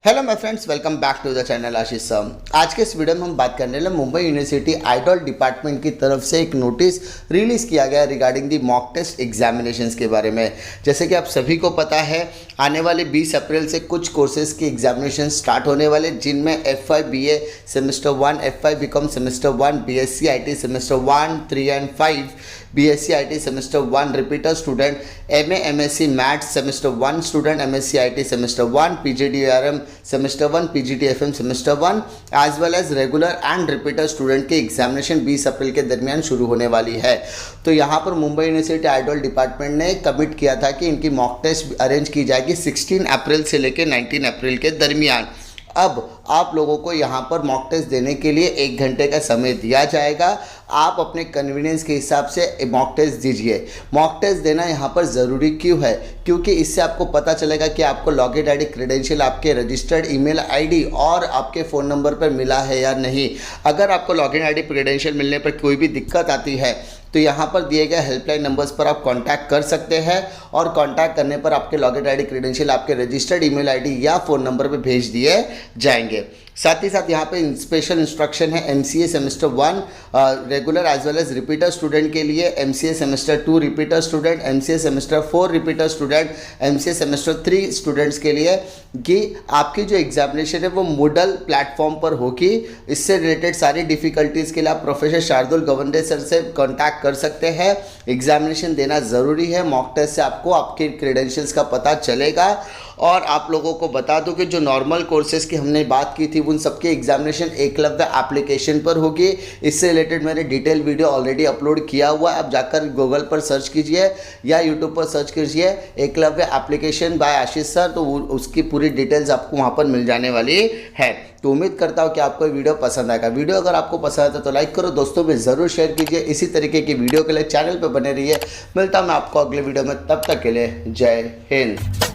Hello my friends, welcome back to the channel Ashish sir. आज के इस वीडियो में हम बात करने वाले मुंबई यूनिवर्सिटी आइडल डिपार्टमेंट की तरफ से एक नोटिस रिलीज़ किया गया regarding the mock test examinations के बारे में। जैसे कि आप सभी को पता है, आने वाले 20 अप्रैल से कुछ कोर्सेज की एग्जामिनेशन स्टार्ट होने वाले, जिनमें FYBA semester 1, FYBCOM semester 1, BSC IT semester 1, 3 and 5, BSC IT semester 1 repeater student, MA MSC maths semester 1 student, MSC IT semester 1, PGDORM semester 1, PGDFM semester 1 as well as regular and repeater student की examination 20 April के दरमियान शुरू होने वाली है। तो यहाँ पर मुंबई यूनिवर्सिटी आइडल डिपार्टमेंट ने कमिट किया था कि इनकी मॉक टेस्ट अरेंज की जाएगी 16 अप्रैल से लेकर 19 अप्रैल के दरमियान। अब आप लोगों को यहाँ पर मॉक टेस्ट देने के लिए 1 घंटे का समय दिया जाएगा। आप अपने कन्वीनियंस के हिसाब से मॉक टेस्ट दीजिए। मॉक टेस्ट देना यहाँ पर ज़रूरी क्यों है? क्योंकि इससे आपको पता चलेगा कि आपको लॉगिन आईडी क्रेडेंशियल आपके रजिस्टर्ड ईमेल आईडी और आपके फ़ोन नंबर पर मिला है या नहीं। अगर आपको लॉगिन आईडी क्रेडेंशियल मिलने पर कोई भी दिक्कत आती है तो यहाँ पर दिए गए हेल्पलाइन नंबर्स पर आप कांटेक्ट कर सकते हैं और कांटेक्ट करने पर आपके लॉगिन आईडी क्रेडेंशियल आपके रजिस्टर्ड ईमेल आईडी या फ़ोन नंबर पर भेज दिए जाएंगे। साथ ही साथ यहाँ पे स्पेशल इंस्ट्रक्शन है MCA semester 1 regular as well as repeater student के लिए, MCA semester 2 repeater student, MCA semester 4 repeater student, MCA semester 3 students के लिए कि आपकी जो एग्जामिनेशन है वो मूडल प्लेटफॉर्म पर होगी। इससे रिलेटेड सारी डिफ़िकल्टीज़ के लिए आप प्रोफेसर शार्दुल गवंडे सर से कॉन्टैक्ट कर सकते हैं। एग्जामिनेशन देना ज़रूरी है। मॉक टेस्ट से आपको आपके क्रेडेंशियल्स का पता चलेगा। और आप लोगों को बता दूं कि जो नॉर्मल कोर्सेज़ की हमने बात की थी उन सबके एग्जामिनेशन एकलव्य एप्लीकेशन पर होगी। इससे रिलेटेड मैंने डिटेल वीडियो ऑलरेडी अपलोड किया हुआ है। आप जाकर गूगल पर सर्च कीजिए या यूट्यूब पर सर्च कीजिए Eklavya application by Ashish sir, तो उसकी पूरी डिटेल्स आपको वहाँ पर मिल जाने वाली है। तो उम्मीद करता हूँ कि आपको वीडियो पसंद आएगा। वीडियो अगर आपको पसंद आता तो लाइक करो, दोस्तों में ज़रूर शेयर कीजिए। इसी तरीके की वीडियो के लिए चैनल पर बने रहिए। मिलता हूँ मैं आपको अगले वीडियो में, तब तक के लिए जय हिंद।